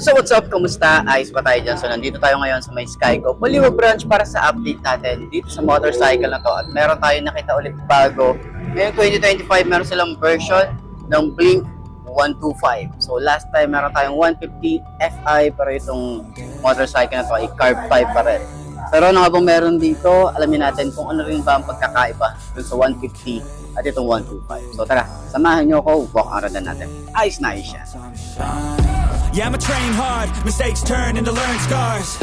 So what's up? Kamusta? Ayos ba tayo dyan? So nandito tayo ngayon sa may Skygo Baliwa branch para sa update natin dito sa motorcycle na to. At meron tayong nakita ulit bago. Ngayong 2025 meron silang version ng Blink 125. So last time meron tayong 150 Fi pero itong motorcycle na to ay Carb 5 pa rin. Pero ano nga bang meron dito? Alamin natin kung ano rin ba ang pagkakaiba dun sa 150 at itong 125. So tara, samahan nyo ako, walk around natin. Ayos na ayos siya. Yeah, I'ma train hard, mistakes turn into learned scars.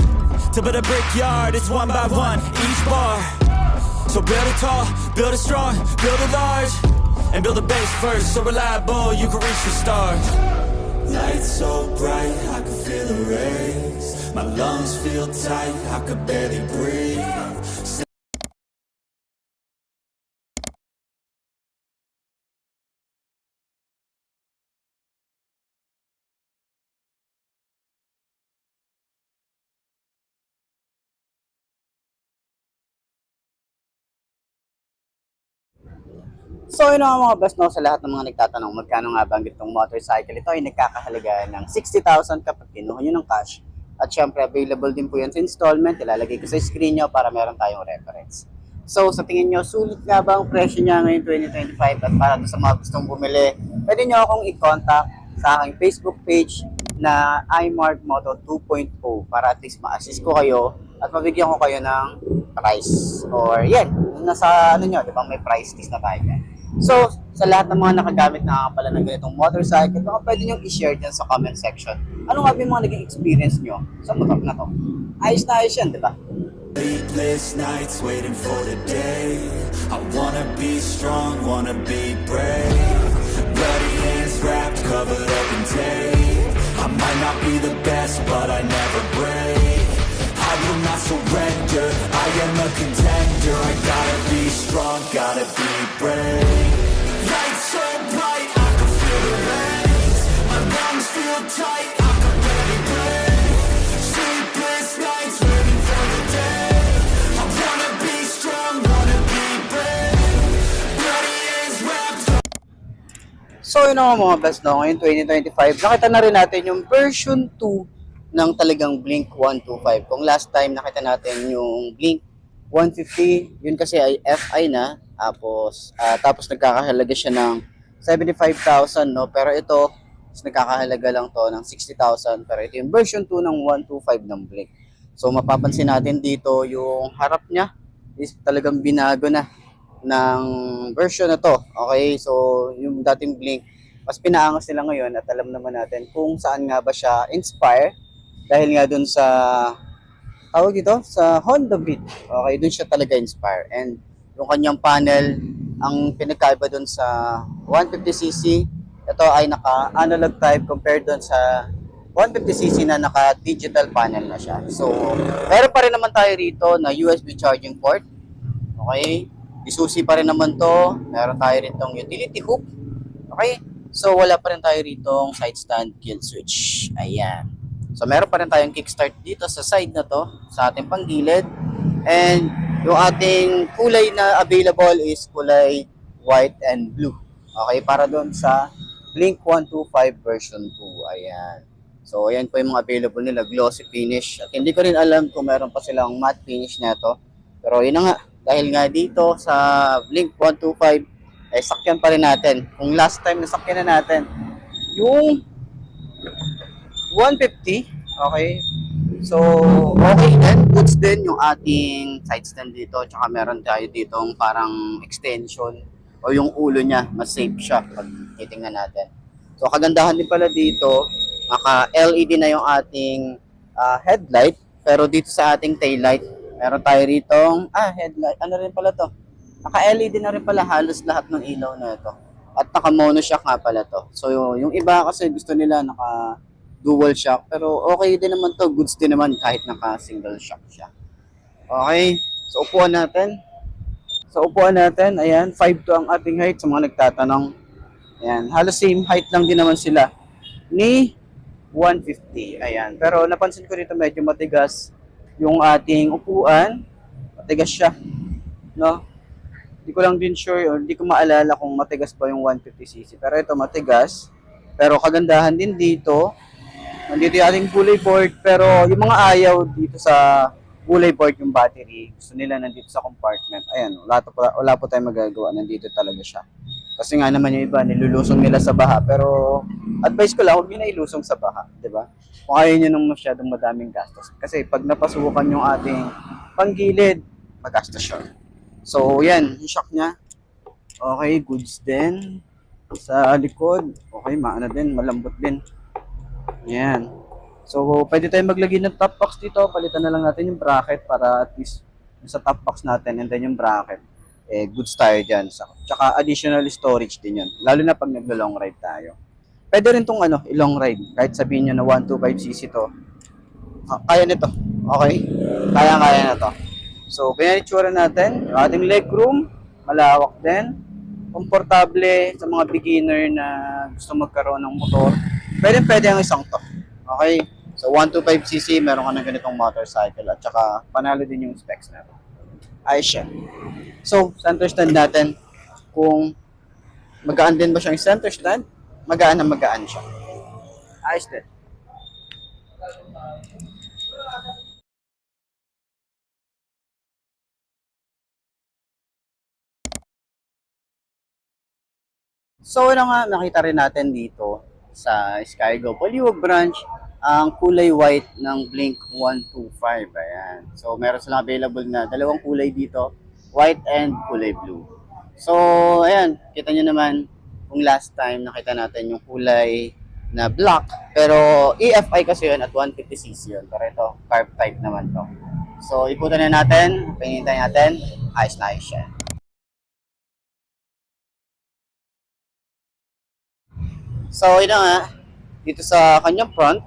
To build a brickyard, it's one by one, each bar. So build it tall, build it strong, build it large. And build a base first, so reliable, you can reach the stars. Lights so bright, I can feel the rays. My lungs feel tight, I could barely breathe. So yun ang mga best no, sa lahat ng mga nagtatanong magkano nga ba ang itong motorcycle. Ito ay nagkakahalaga ng 60,000 kapag kinuha nyo ng cash. At syempre available din po yan sa installment. Ilalagay ko sa screen nyo para meron tayong reference. So sa tingin nyo, sulit nga ba ang presyo niya ngayon 2025? At para sa mga gustong bumili, pwede nyo akong i-contact sa aking Facebook page na iMart Moto 2.0 para at least ma-assist ko kayo at mabigyan ko kayo ng price. Or yan, nasa ano nyo, di ba may price list na tayo yan. So, sa lahat ng mga nakagamit na pala ng ganitong motorcycle, baka pwede nyo i-share dyan sa comment section. Ano nga ba yung mga naging experience nyo sa motor na to? Ayos na ayos yan, di ba? Sleepless nights waiting for the day. I wanna be strong, wanna be brave. Bloody hands wrapped, covered up in tape. I might not be the best, but I never break. I will not surrender, I am a contender. I gotta be strong, gotta be brave. Lights so bright, I can feel the rays. My lungs feel tight, I can barely breathe. Sleepless nights waiting for the day. I wanna be strong, wanna be brave. Bloody hands wrapped. So yun ang mga best no, ngayon 2025, nakita na rin natin yung version 2 ng talagang Blink 125. Kung last time nakita natin yung Blink 150, yun kasi ay Fi na, tapos nagkakahalaga siya ng 75,000 no, pero ito nagkakahalaga lang to ng 60,000, pero ito yung version 2 ng 125 ng Blink. So mapapansin natin dito yung harap niya is talagang binago na ng version na to. Okay, so yung dating Blink mas pinaangas nila ngayon at alam naman natin kung saan nga ba siya inspire dahil nga dun sa tawag dito sa Honda Beat. Okay, dun siya talaga inspire. And yung kanyang panel, ang pinagkaiba dun sa 150cc, ito ay naka-analog type compared dun sa 150cc na naka-digital panel na siya. So, meron pa rin naman tayo rito na USB charging port. Okay, isusi pa rin naman to. Meron tayo rin tong utility hook. Okay, so wala pa rin tayo rito side stand kill switch. Ayan. So meron pa rin tayong kickstart dito sa side na to, sa ating panggilid. And yung ating kulay na available is kulay white and blue. Okay, para doon sa Blink 125 version 2. Ayan. So ayan po yung mga available nila, glossy finish. At hindi ko rin alam kung meron pa silang matte finish na to. Pero yun na nga, dahil nga dito sa Blink 125, eh sakyan pa rin natin. Kung last time nasakyan na natin, yung 150, okay. So, okay din. Goods din yung ating side stand dito. Tsaka meron tayo ditong parang extension o yung ulo niya. Mas safe siya pag titingnan natin. So, kagandahan din pala dito, naka-LED na yung ating headlight. Pero dito sa ating taillight, meron tayo ritong, headlight. Ano rin pala to? Naka-LED na rin pala halos lahat ng ilaw na ito. At naka-monoshock nga pala to. So, yung iba kasi gusto nila naka dual shock, pero okay din naman to, goods din naman kahit naka single shock siya. Okay, so upuan natin, ayan, 5'2" ang ating height sa mga nagtatanong. Ayan, halos same height lang din naman sila ni 150, ayan. Pero napansin ko dito medyo matigas yung ating upuan, matigas siya, no? Hindi ko lang din sure, hindi ko maalala kung matigas ba yung 150cc, pero ito matigas. Pero kagandahan din dito, Nandito yung ating kulay board, pero yung mga ayaw dito sa kulay board yung battery, gusto nila nandito sa compartment. Ayan, wala po tayong magagawa, nandito talaga siya. Kasi nga naman yung iba, nilulusong nila sa baha, pero advice ko lang, huwag nyo na ilusong sa baha, di ba? Kung ayaw nyo nung masyadong madaming gastos. Kasi pag napasukan yung ating panggilid, magastos siya. So, yan, yung shock niya. Okay, goods din. Sa likod, okay, maano din, malambot din. Yan. So, pwede tayong maglagay ng top box dito. Palitan na lang natin yung bracket para at least sa top box natin and then yung bracket, goods tayo dyan. Tsaka additional storage din yun. Lalo na pag naglo-long ride tayo. Pwede rin tong i-long ride. Kahit sabihin nyo na 125cc to. Kaya nito. Okay? Kaya na to. So, ganyan itsura natin. Yung ating legroom, malawak din. Komportable sa mga beginner na gusto magkaroon ng motor. Pwede ang isang to. Okay? So, 125cc, meron ka ng ganitong motorcycle at saka panalo din yung specs na. Ayos siya. So, center stand natin, kung magaan din ba siyang center stand, magaan siya. Ayos din. So, nakita rin natin dito sa Skygo Poliwag branch ang kulay white ng Blink 125. Ayan. So, meron silang available na dalawang kulay dito, white and kulay blue. So, ayan, kita nyo naman kung last time nakita natin yung kulay na black, pero EFI kasi yun at 150cc yun. Pero ito, carb type naman to. So, ikutan na natin, pinintay natin, ayos na ayos siya. So, yun na nga, dito sa kanyang front,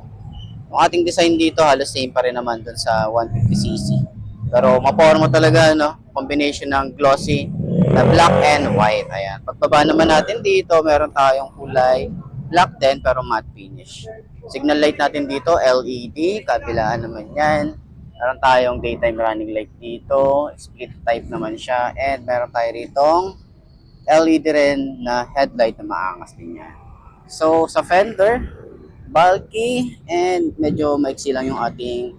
yung ating design dito halos same pa rin naman dun sa 150cc. Pero maporma talaga, no? Combination ng glossy na black and white. Ayan. Pagbaba naman natin dito, meron tayong kulay black din pero matte finish. Signal light natin dito, LED, kabilaan naman yan. Meron tayong daytime running light dito, split type naman siya, and meron tayo ritong LED rin na headlight na maangas din yan. So, sa fender, bulky and medyo maiksi lang yung ating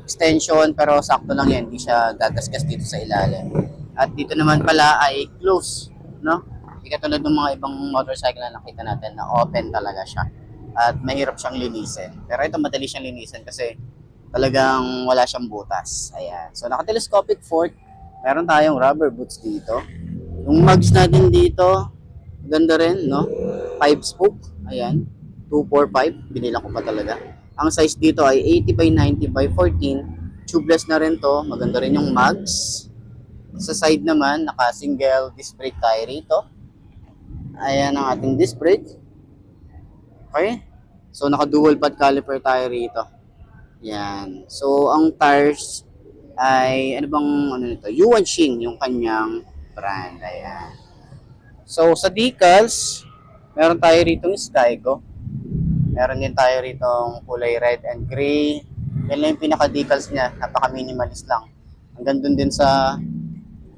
extension pero sakto lang yan, hindi siya gagasgas dito sa ilalim. At dito naman pala ay close, no? Hindi katulad ng mga ibang motorcycle na nakita natin na open talaga siya. At mahirap siyang linisin. Pero ito madali siyang linisin kasi talagang wala siyang butas. Ayan. So, naka-telescopic fork. Meron tayong rubber boots dito. Yung mugs natin dito, ganda rin, no? 5 spoke. Ayan. 245. Binilang ko pa talaga. Ang size dito ay 80 by 90 by 14. Tubeless na rin to. Maganda rin yung mugs. Sa side naman, naka-single disc brake tayo rito. Ayan ang ating disc brake. Okay. So, naka-dual pad caliper tayo rito. Yan. So, ang tires ay, Yuan Xing, yung kanyang brand. Ayan. So, sa decals, meron tayo rito ng Skygo. Meron din tayo rito kulay red and gray. Yan lang yung pinaka-decals niya. Napaka-minimalist lang. Hanggang dun din sa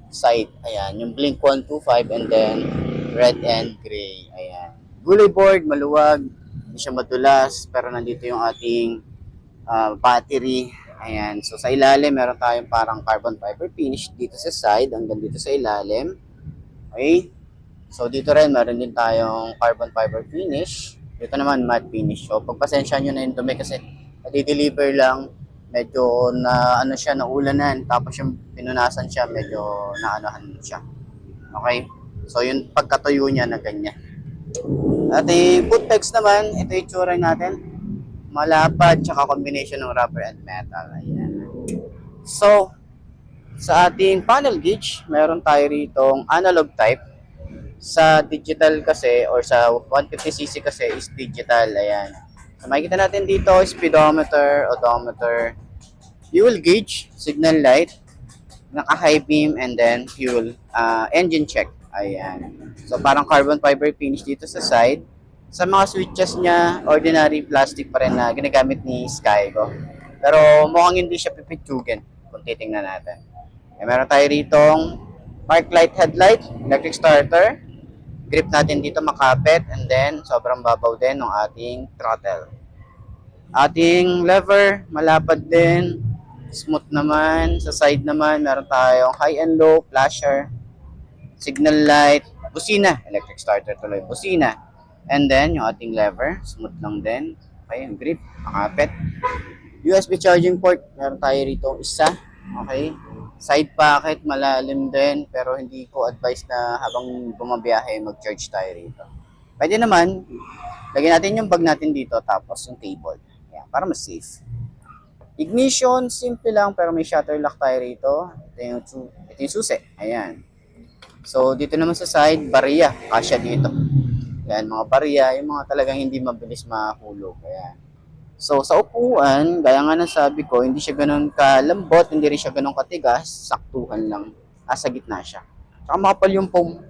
side. Ayan. Yung Blink 125 and then red and gray. Ayan. Gulay board, maluwag. Hindi siya madulas. Pero nandito yung ating battery. Ayan. So, sa ilalim, meron tayong parang carbon fiber finish dito sa side. Hanggang dito sa ilalim. Okay. So, dito rin, meron din tayong carbon fiber finish. Dito naman, matte finish. So, pagpasensya nyo na yung dumi kasi nadi-deliver lang. Medyo naulanan. Tapos yung pinunasan siya, medyo naanohan siya. Okay? So, yung pagkatuyo niya na ganyan. At yung foot pegs naman, ito yung tsura natin. Malapad, tsaka combination ng rubber and metal. Ayan. So, sa ating panel gauge, meron tayo ritong analog type. Sa digital kasi, or sa 150cc kasi is digital. Ayan. So, makikita natin dito, speedometer, odometer, fuel gauge, signal light, naka-high beam, and then fuel, engine check. Ayan. So, parang carbon fiber finish dito sa side. Sa mga switches niya, ordinary plastic pa rin na ginagamit ni Skygo. Pero mukhang hindi siya pipitsugin kung titingnan natin. Meron tayo ritong park light headlight, electric starter. Grip natin dito makapit, and then sobrang babaw din ng ating throttle. Ating lever, malapad din. Smooth naman. Sa side naman, meron tayong high and low, flasher, signal light, busina, electric starter tuloy, busina. And then, yung ating lever, smooth lang din. Okay, yung grip, makapit. USB charging port, meron tayo rito isa. Okay. Side pocket, malalim din, pero hindi ko advise na habang bumabiyahe, mag-charge tayo rito. Pwede naman, lagyan natin yung bag natin dito, tapos yung cable. Yan, para mas safe. Ignition, simple lang, pero may shutter lock tayo rito. Ito yung susi. Ayan. So, dito naman sa side, barya. Kasya dito. Yan, mga barya, yung mga talagang hindi mabilis mahulog. Ayan. So, sa upuan, gaya nga ng sabi ko, hindi siya ganun kalambot, hindi rin siya ganun katigas, saktuhan lang. Sa gitna siya. Saka makapal yung foam.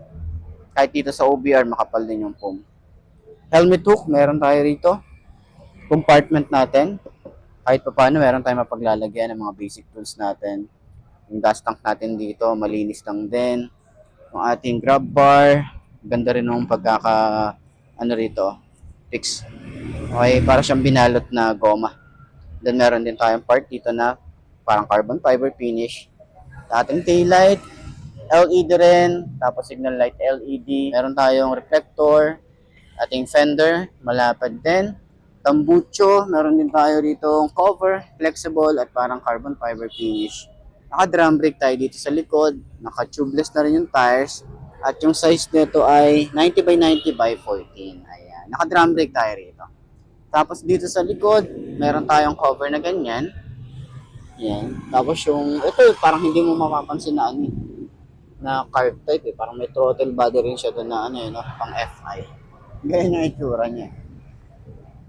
Kahit dito sa OBR, makapal din yung foam. Helmet hook, meron tayo rito. Compartment natin. Kahit pa paano, meron tayong mapaglalagyan ng mga basic tools natin. Yung gas tank natin dito, malinis lang din. Yung ating grab bar, ganda rin yung fix. Okay, para siyang binalot na goma. Then meron din tayong part dito na parang carbon fiber finish. Ating taillight, LED rin, tapos signal light LED. Meron tayong reflector, ating fender, malapad din. Tambucho, meron din tayo rito cover, flexible at parang carbon fiber finish. Naka-drum brake tayo dito sa likod, naka-tubeless na rin yung tires, at yung size nito ay 90 by 90 by 14. Ayan, naka-drum brake tayo rito. Tapos dito sa likod, meron tayong cover na ganyan. Yan. Tapos yung, ito parang hindi mo mapapansin na ano na carb type parang may throttle body rin siya doon na pang FI. Ganyan yung itsura niya.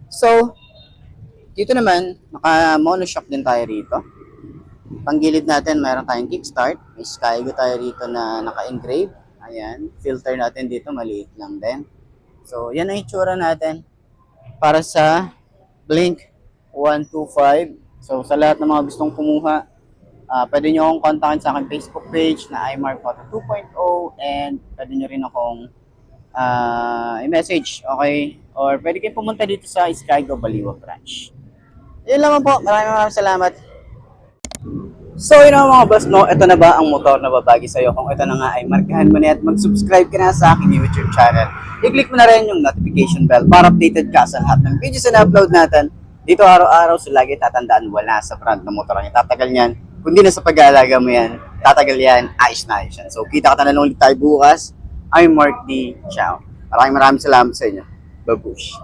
So, dito naman, naka-monoshock din tayo rito. Panggilid natin, mayroon tayong kickstart. May Skygo tayo rito na naka-engrave. Ayan. Filter natin dito, maliit lang din. So, yan ang itsura natin para sa Blink 125. So, sa lahat ng mga gustong kumuha, pwede nyo akong kontakin sa aking Facebook page na iMark Photo 2.0 and pwede nyo rin akong i-message, okay? Or pwede kayong pumunta dito sa Skygo Baliwa branch. Yun lang po. Maraming salamat. So, yun mga boss, no? Ito na ba ang motor na babagi sa'yo? Kung ito na nga ay markahan mo na at mag-subscribe ka na sa aking YouTube channel. I-click mo na rin yung notification bell para updated ka sa lahat ng videos na upload natin. Dito araw-araw, so lagi tatandaan, wala sa brand ng motor ang tatagal niyan. Kundi na sa pag-aalaga mo yan, tatagal yan, ayos na ayos yan. So, kita ka na lang ulit tayo bukas. I'm Mark D. Ciao. Maraming salamat sa inyo. Babush.